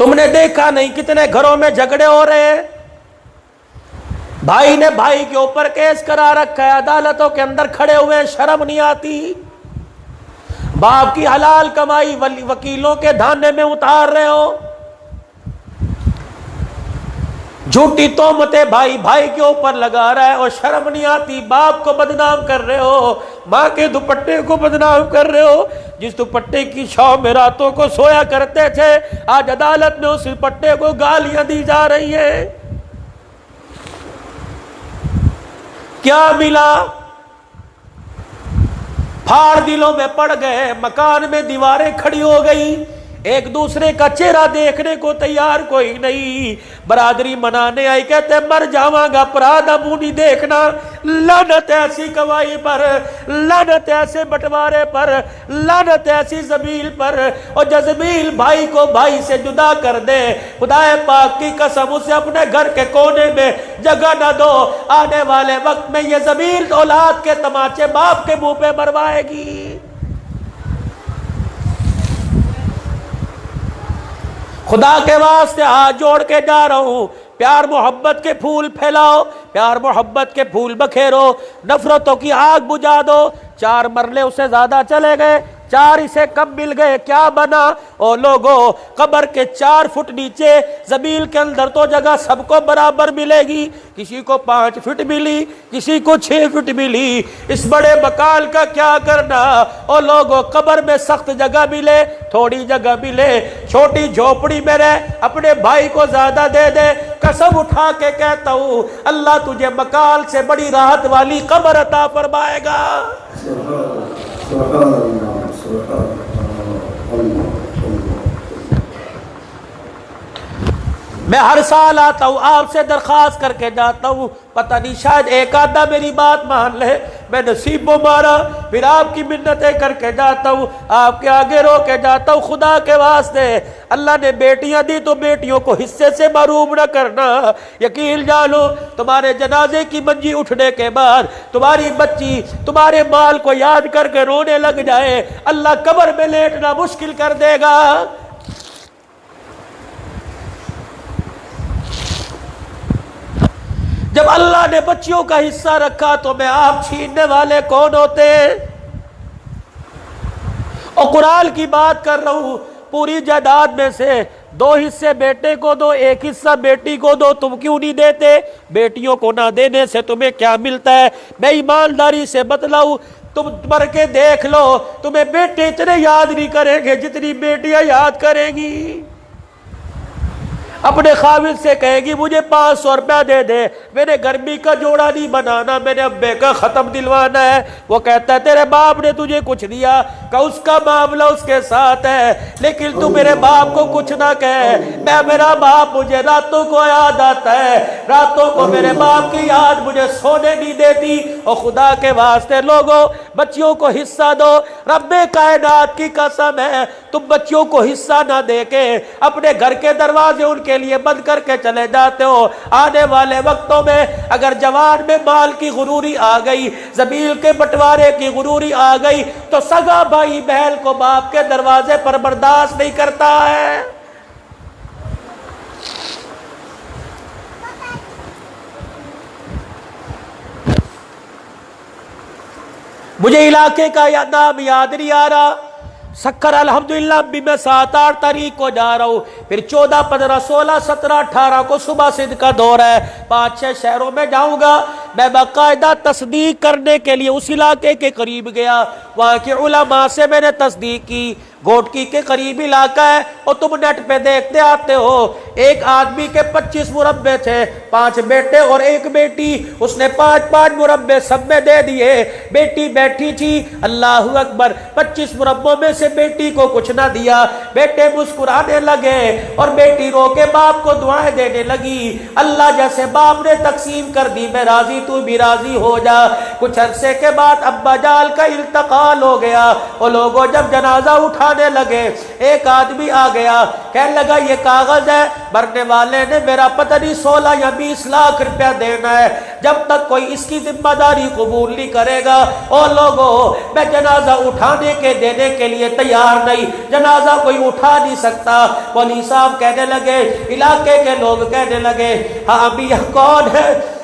तुमने देखा नहीं कितने घरों में झगड़े हो रहे हैं, भाई ने भाई के ऊपर केस करा रखा है, अदालतों के अंदर खड़े हुए, शर्म नहीं आती। बाप की हलाल कमाई वकीलों के धाने में उतार रहे हो, झूठी तोहमतें भाई भाई के ऊपर लगा रहा है और शर्म नहीं आती। बाप को बदनाम कर रहे हो, माँ के दुपट्टे को बदनाम कर रहे हो। जिस दुपट्टे की छांव में रातों को सोया करते थे, आज अदालत में उस दुपट्टे को गालियां दी जा रही है। क्या मिला? फाड़ दिलों में पड़ गए, मकान में दीवारें खड़ी हो गई, एक दूसरे का चेहरा देखने को तैयार कोई नहीं। बरादरी मनाने आई, कहते मर जावांगा पराधा मुंह नहीं देखना। लानत ऐसी कमाई पर, लानत ऐसे बंटवारे पर, लानत ऐसी जमील पर। और जमील भाई को भाई से जुदा कर दे, खुदाए पाक की कसम उसे अपने घर के कोने में जगह न दो। आने वाले वक्त में ये जमील औलाद के तमाचे बाप के मुंह पे मरवाएगी। खुदा के वास्ते हाथ जोड़ के जा रहा हूं, प्यार मोहब्बत के फूल फैलाओ, प्यार मोहब्बत के फूल बखेरो, नफरतों की आग बुझा दो। 4 मरले उससे ज्यादा चले गए, 4 इसे कम मिल गए, क्या बना? ओ लोगों, कब्र के 4 फुट नीचे जमीन के अंदर तो जगह सबको बराबर मिलेगी। किसी को 5 फीट मिली, किसी को 6 फीट मिली। इस बड़े मकान का क्या करना? ओ लोगों, कब्र में सख्त जगह मिले, थोड़ी जगह मिले, छोटी झोपड़ी में रह, अपने भाई को ज्यादा दे दे। कसम उठा के कहता हूं, अल्लाह तुझे मकान से बड़ी राहत वाली कब्र अता फरमाएगा। मैं हर साल आता हूँ, आपसे दरखास्त करके जाता हूँ, पता नहीं शायद एक आधा मेरी बात मान ले। मैं नसीबों मारा, फिर आपकी मिन्नतें करके जाता हूँ, आपके आगे रो के जाता हूँ। खुदा के वास्ते अल्लाह ने बेटियां दी तो बेटियों को हिस्से से महरूम न करना। यकीन जानो, तुम्हारे जनाजे की मंजी उठने के बाद तुम्हारी बच्ची तुम्हारे माल को याद करके रोने लग जाए, अल्लाह कब्र में लेटना मुश्किल कर देगा। जब अल्लाह ने बच्चियों का हिस्सा रखा तो मैं आप छीनने वाले कौन होते? और कुरान की बात कर रहा हूं, पूरी जायदाद में से 2 हिस्से बेटे को दो, 1 हिस्सा बेटी को दो। तुम क्यों नहीं देते? बेटियों को ना देने से तुम्हें क्या मिलता है? मैं ईमानदारी से बतलाऊं, तुम मर के देख लो, तुम्हें बेटे इतने याद नहीं करेंगे जितनी बेटियां याद करेंगी। अपने खाविद से कहेगी मुझे 500 रुपया दे दे, मेरे गर्मी का जोड़ा नहीं बनाना, मेरे अब्बे का खत्म दिलवाना है। वो कहता है तेरे बाप ने तुझे कुछ दिया, का उसका मामला उसके साथ है, लेकिन तू मेरे बाप को कुछ ना कहे। मैं मेरा बाप, मुझे रातों को याद आता है, रातों को मेरे बाप की याद मुझे सोने नहीं देती। और खुदा के वास्ते लोगों, बच्चियों को हिस्सा दो। रब्बे कायनात की कसम है, तुम बच्चियों को हिस्सा ना देके अपने घर के दरवाजे उनके लिए बंद करके चले जाते हो। आने वाले वक्तों में अगर जवान में माल की गुरूरी आ गई, जमीन के बंटवारे की गुरूरी आ गई, तो सगा भाई बहन को बाप के दरवाजे पर बर्दाश्त नहीं करता है। मुझे इलाके का नाम याद नहीं आ रहा। सक्कर अल्हम्दुलिल्लाह भी मैं 7-8 तारीख को जा रहा हूँ, फिर 14, 15, 16, 17, 18 को सुबह सिद्ध का दौर है। 5-6 शहरों में जाऊंगा। मैं बाकायदा तस्दीक करने के लिए उस इलाके के करीब गया, वहाँ के उलमा से मैंने तस्दीक की। घोटकी के करीब इलाका है और तुम नेट पे देखते आते हो। एक आदमी के 25 मुरब्बे थे, 5 बेटे और 1 बेटी। उसने 5-5 मुरब्बे सब में दे दिए। बेटी बैठी थी, अल्लाहु अकबर, 25 मुरब्बों में से बेटी को कुछ ना दिया। बेटे मुस्कुराने लगे और बेटी रो के बाप को दुआएं देने लगी। अल्लाह जैसे बाप ने तकसीम कर दी, मैं राजी, तू भी राजी हो जा। कुछ अरसे के बाद अब्बा जाल का इंतकाल हो गया। और लोगों जब जनाजा उठा उठाने लगे। एक आदमी आ गया, कहने लगा ये कागज है, मरने वाले ने मेरा पता नहीं 16 या 20 लाख रुपया देना है, जब तक कोई इसकी जिम्मेदारी कबूल नहीं करेगा और लोगों मैं जनाजा उठाने के देने के लिए तैयार नहीं, जनाजा कोई उठा नहीं सकता। मौलवी साहब कहने लगे, इलाके के लोग कहने लगे, हाँ अभी यह कौन है,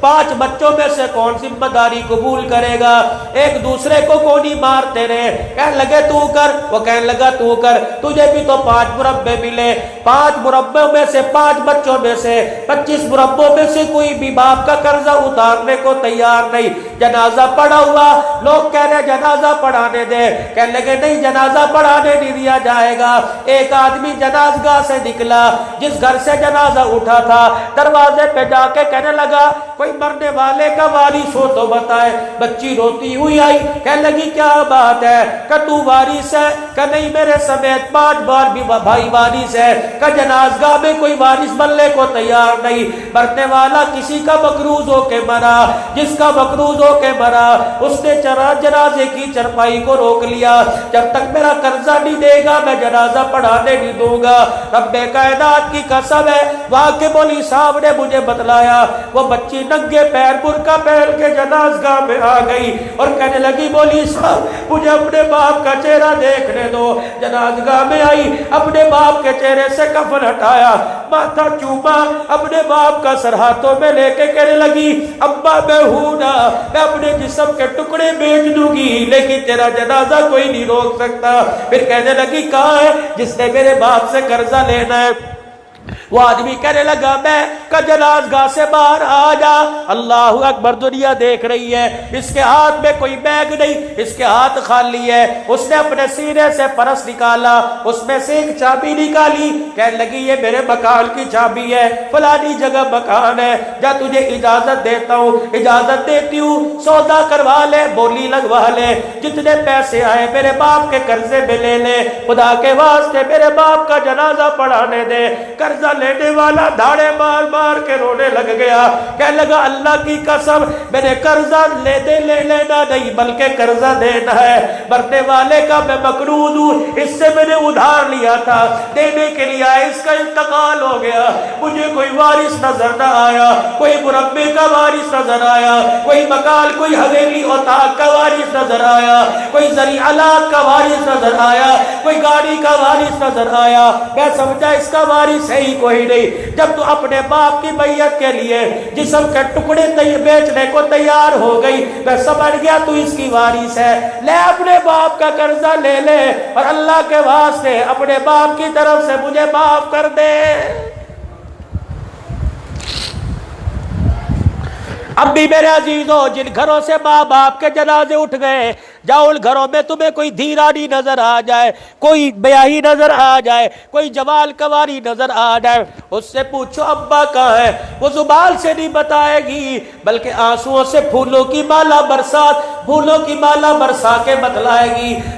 5 बच्चों में से कौन जिम्मेदारी कबूल करेगा, एक दूसरे को कौन ही मारते रहे। कहने लगे तू कर, वो कहने लगा तू कर, तुझे भी तो 5 मुरब्बे मिले, 5 मुरब्बों में से 5 बच्चों में से 25 मुरब्बों में से कोई भी बाप का कर्जा उतारने को तैयार नहीं। जनाजा पड़ा हुआ, लोग कह रहे जनाजा पढ़ाने दे, कहने लगे नहीं जनाजा पढ़ाने नहीं दिया जाएगा। एक आदमी जनाजगाह से निकला, जिस घर से जनाजा उठा था, दरवाजे पे जाके कहने लगा कोई मरने वाले का वारिस हो तो बताए। बच्ची रोती हुई आई, कहने लगी क्या बात है, कि तू वारिस है, कि नहीं मेरे समेत 5 बार भी भाई वारिस है, कि जनाजगाह में कोई वारिस बनने को तैयार नहीं। मरने वाला किसी का मकरूज होके मरा, जिसका मकरूज होके मरा उसने जनाजे की चरपाई को रोक लिया, जब तक मेरा कर्जा नहीं देगा मैं जनाजा पढ़ाने नहीं दूंगा। रब्बे कायनात की कसम है, वहां के मौलवी साहब ने मुझे बतलाया, वो बच्ची नंगे पैर बुर्का पहन के जनाजगाह में आ गई और कहने लगी मौलवी साहब मुझे अपने बाप का चेहरा देखने दो। जनाजगाह में आई, अपने बाप के चेहरे से कफन हटाया, माथा चूमा, अपने बाप का सर हाथों में लेके कहने लगी अब्बा मैं हूं ना, मैं अपने जिस्म के टुकड़े बेच दूंगी लेकिन तेरा जनाजा कोई नहीं रोक सकता। फिर कहने लगी कहाँ है जिसने मेरे बाप से कर्जा लेना है। वो आदमी कहने लगा मैं का जनाजगाह से बाहर आ जा। अल्लाह अकबर, दुनिया देख रही है, इसके हाथ में कोई बैग नहीं, इसके हाथ खाली है। उसने अपने सीने से परस निकाला, उसमें से एक चाबी निकाली, कहने लगी ये मेरे मकान की चाबी है, फलानी जगह मकान है, जा तुझे इजाजत देता हूँ, इजाजत देती हूँ, सौदा करवा ले, बोली लगवा ले, जितने पैसे आए मेरे बाप के कर्जे में ले ले, खुदा के वास्ते मेरे बाप का जनाजा पढ़ाने दे। कर्जा लेने वाला धाड़े मार मार के रोने लग गया, कहने लगा अल्लाह की कसम मैंने कर्जा ले लेना नहीं बल्कि कर्जा देना है। मरने वाले का मैं मकरूज हूँ, इससे मैंने उधार लिया था, देने के लिए आया, इसका इंतकाल हो गया, मुझे कोई वारिस नजर न आया, कोई मुरब्बे का वारिस नजर आया, कोई मकान कोई हवेली और ताक का वारिस नजर आया, कोई जरी अलाक का वारिस नजर आया, कोई गाड़ी का वारिस नजर आया। मैं समझा इसका वारिस है ही कोई नहीं। जब तू अपने बाप की मैयत के लिए जिस्म के टुकड़े बेचने को तैयार हो गई, मैं समझ गया तू इसकी वारिस है। ले अपने बाप का कर्जा ले ले और अल्लाह के वास्ते अपने बाप की तरफ से मुझे माफ कर दे। अब भी मेरे अजीजों, जिन घरों से माँ बाप के जनाजे उठ गए, जाओ उन घरों में तुम्हें कोई धीरानी नजर आ जाए, कोई ब्याही नजर आ जाए, कोई जवाल कवारी नजर आ जाए, उससे पूछो अब्बा कहाँ है, वो जुबान से नहीं बताएगी बल्कि आंसुओं से फूलों की माला बरसा के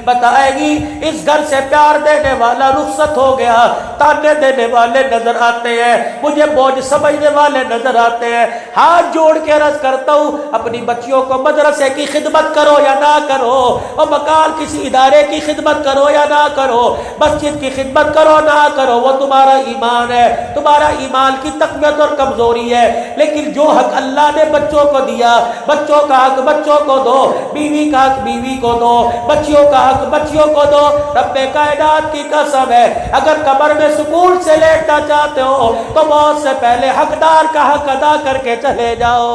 बताएगी इस घर से प्यार देने वाला रुखसत हो गया। ताने देने वाले नजर आते हैं, मुझे बोझ समझने वाले नजर आते हैं। हाथ जोड़ के अर्ज करता हूँ, अपनी बच्चियों को मदरसे की खिदमत करो या ना करो, और मकान किसी इदारे की खिदमत करो या ना करो, मस्जिद की खिदमत करो ना करो, वो तुम्हारा ईमान है, तुम्हारा ईमान की तकवीत और कमजोरी है। लेकिन जो हक अल्लाह ने बच्चों को दिया, बच्चों का हक बच्चों को दो, बीवी का हक बीवी को दो, बच्चियों का हक बच्चियों को दो। रब्बे कायनात की कसम है, अगर कब्र में सुकून से लेटना चाहते हो तो मौत से पहले हकदार का हक अदा करके चले जाओ।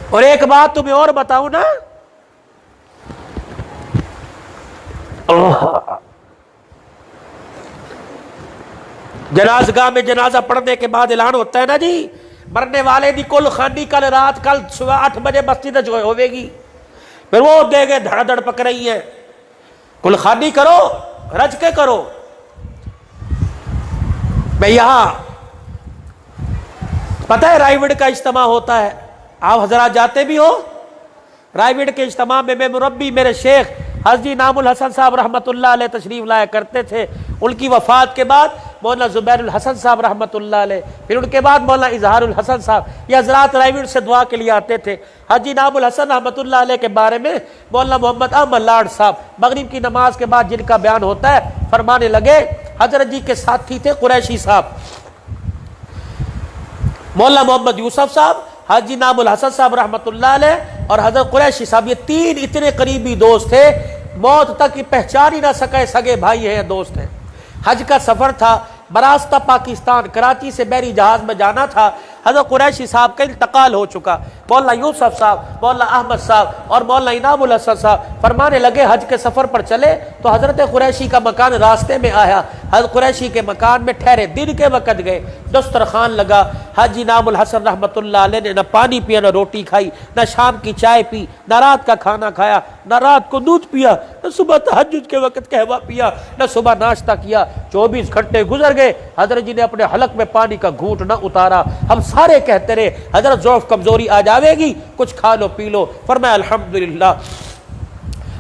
और एक बात तुम्हें और बताऊं ना, जनाजगाह में जनाजा पढ़ने के बाद ऐलान होता है ना जी, मरने वाले दी कुल खानी कल सुबह 8 बजे मस्जिद होगी, फिर वो देगे धड़ाधड़ पक रही है, कुल खानी करो, रज के करो। मैं यहां पता है रायविड़ का इज्तिमा होता है, आप हजरात जाते भी हो। रायविड़ के इज्तिमा में मैं मुरब्बी मेरे शेख हाजी नामुल हसन साहब रहमतुल्लाह अलैह तशरीफ लाया करते थे। उनकी वफात के बाद मौलाना जुबैरुल हसन साहब रहमतुल्लाह अलैह, फिर उनके बाद मौलाना इजहारुल हसन साहब, ये हजरात रायवीर से दुआ के लिए आते थे। हाजी नामुल हसन रहमतुल्लाह अलैह के बारे में मौलाना मोहम्मद अहमद लाड साहब मगरिब की नमाज के बाद जिनका बयान होता है, फरमाने लगे हजरत जी के साथी थे कुरैशी साहब, मौलाना मोहम्मद यूसुफ साहब, हाजी नामुल हसन साहब रहमतुल्लाह अलैह और हजरत कुरैशी साहब, ये तीन इतने करीबी दोस्त थे, मौत तक की पहचान ही ना सके, सगे भाई हैं, दोस्त हैं। हज का सफर था, बरास्ता पाकिस्तान कराची से बहरी जहाज में जाना था। हजरत कुरैशी साहब का इंतकाल हो चुका। मौलाना यूसुफ साहब, मौलाना अहमद साहब और मौलाना इनामुल हसन साहब फरमाने लगे हज के सफर पर चले तो हजरत कुरैशी का मकान रास्ते में आया। हजरत कुरैशी के मकान में ठहरे, दिन के वक़्त गए, दस्तरखान लगा। हाजी इनामुल हसन रहमतुल्लाह अलैह ने न पानी पिया, न रोटी खाई, न शाम की चाय पी, न रात का खाना खाया, न रात को दूध पिया, न सुबह तहज्जुद के वक़्त कहवा पिया, न सुबह नाश्ता किया। 24 घंटे गुजर गए, हजरत जी ने अपने हलक में पानी का घूंट न उतारा। हम सारे कहते रहे हजरत ज़ौफ़ कमजोरी आ जाएगी, कुछ खा लो पी लो। फरमाया अल्हम्दुलिल्लाह।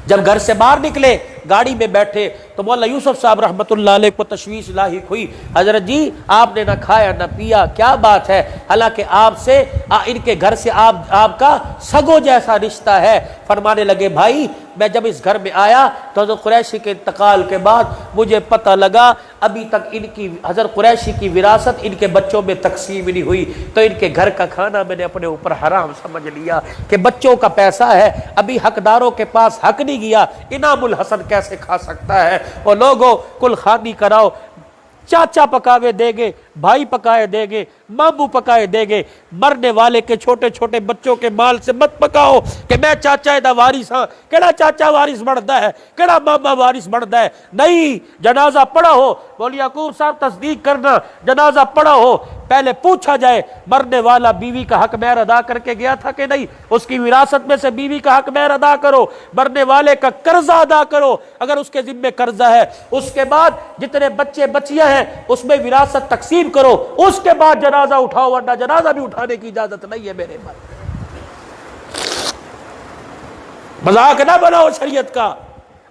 जब घर से बाहर निकले, गाड़ी में बैठे तो मौलाना यूसुफ साहब रहमतुल्लाह अलैह को तशवीश लाहिक हुई, हजरत जी आपने ना खाया ना पिया, क्या बात है? हालांकि आपसे इनके घर से आपका सगो जैसा रिश्ता है। फरमाने लगे भाई मैं जब इस घर में आया तो हजरत कुरैशी के इंतकाल के बाद मुझे पता लगा अभी तक इनकी हजरत कुरैशी की विरासत इनके बच्चों में तकसीम नहीं हुई, तो इनके घर का खाना मैंने अपने ऊपर हराम समझ लिया कि बच्चों का पैसा है, अभी हकदारों के पास हक नहीं गया, इनामुल हसन कैसे खा सकता है? और लोगों कुल खानी कराओ, चाचा पकावे देंगे, भाई पकाए देंगे, मामू पकाए देंगे, मरने वाले के छोटे छोटे बच्चों के माल से मत पकाओ कि मैं चाचा दा वारिस हाँ। केड़ा चाचा वारिस बनता है, केड़ा मामा वारिस बनता है? नहीं, जनाजा पढ़ा हो, मौलवी याकूब साहब तस्दीक करना, जनाजा पढ़ा हो, पहले पूछा जाए मरने वाला बीवी का हक महर अदा करके गया था कि नहीं, उसकी विरासत में से बीवी का हक महर अदा करो, मरने वाले का कर्जा अदा करो अगर उसके जिम्मे कर्जा है, उसके बाद जितने बच्चे बच्चियां हैं उसमें विरासत तकसीम करो, उसके बाद जनाजा उठाओ, वरना जनाजा भी उठाने की इजाजत नहीं है मेरे पास। मजाक ना बनाओ शरीयत का,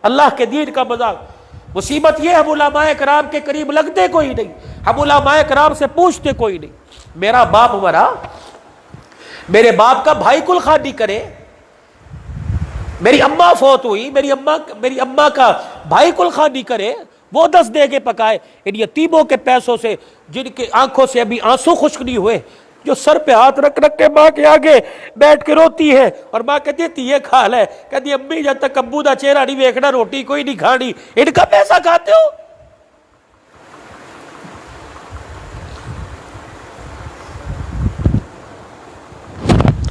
अल्लाह के दीन का मजाक। मुसीबत यह हम उलमाए कराम के करीब लगते कोई नहीं, हम उलमाए कराम से पूछते कोई नहीं। मेरा बाप मरा, मेरे बाप का भाई कुल खानी करे, मेरी अम्मा फौत हुई, मेरी अम्मा का भाई कुल खानी करे, वो 10 देगे पकाए। इन यतीमों के पैसों से जिनके आंखों से अभी आंसू खुश्क नहीं हुए, जो सर पे हाथ रख रख के माँ के आगे बैठ के रोती है और माँ कहती है ये खा ले, कहती अम्मी जब तक अब्बू का चेहरा नहीं देखना रोटी कोई नहीं खानी, इनका पैसा खाते हो?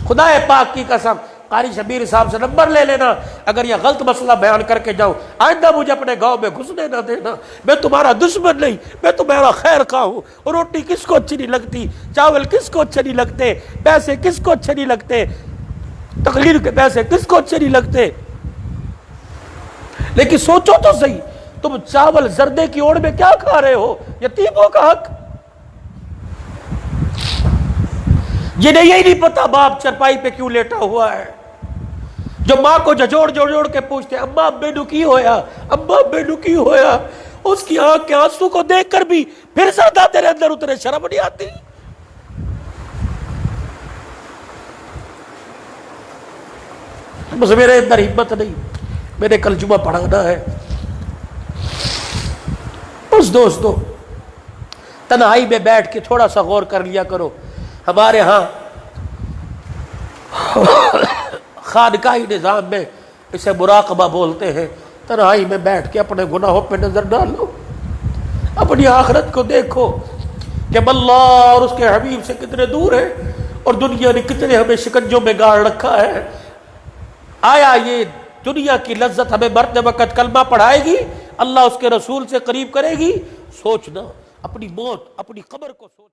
खुदा पाक की कसम, कारी शबीर साहब से नंबर ले लेना, अगर यह गलत मसला बयान करके जाऊं, आइंदा मुझे अपने गांव में घुसने ना देना। मैं तुम्हारा दुश्मन नहीं, मैं तुम्हारा खैर खा हूं। और रोटी किसको अच्छी नहीं लगती, चावल किसको अच्छे नहीं लगते, पैसे किसको अच्छे नहीं लगते, तकलीफ के पैसे किसको अच्छे नहीं लगते? लेकिन सोचो तो सही, तुम चावल जर्दे की ओर में क्या खा रहे हो? यतीमों का हक। जिन्हें यही नहीं पता बाप चरपाई पे क्यों लेटा हुआ है, जो माँ को झजोड़ जोड़ के पूछते अम्मा बेनू की होया, अम्मा बेनू की होया, उसकी आंख के आंसू को देखकर भी फिर सरदा तेरे अंदर उतरे, शर्म नहीं आती? बस मेरे अंदर हिम्मत नहीं, मैंने कल जुमा पढ़ाना है। बस दोस्तों तन्हाई में बैठ के थोड़ा सा गौर कर लिया करो। हमारे यहाँ खानकाही निज़ाम में इसे मुराकबा बोलते हैं। तन्हाई में बैठ के अपने गुनाहों पे नजर डालो, अपनी आखिरत को देखो कि अल्लाह और उसके हबीब से कितने दूर है और दुनिया ने कितने हमें शिकंजों में गाड़ रखा है। आया ये दुनिया की लज्जत हमें मरते वक्त कलमा पढ़ाएगी, अल्लाह उसके रसूल से करीब करेगी? सोचना, अपनी मौत अपनी कब्र को सोच।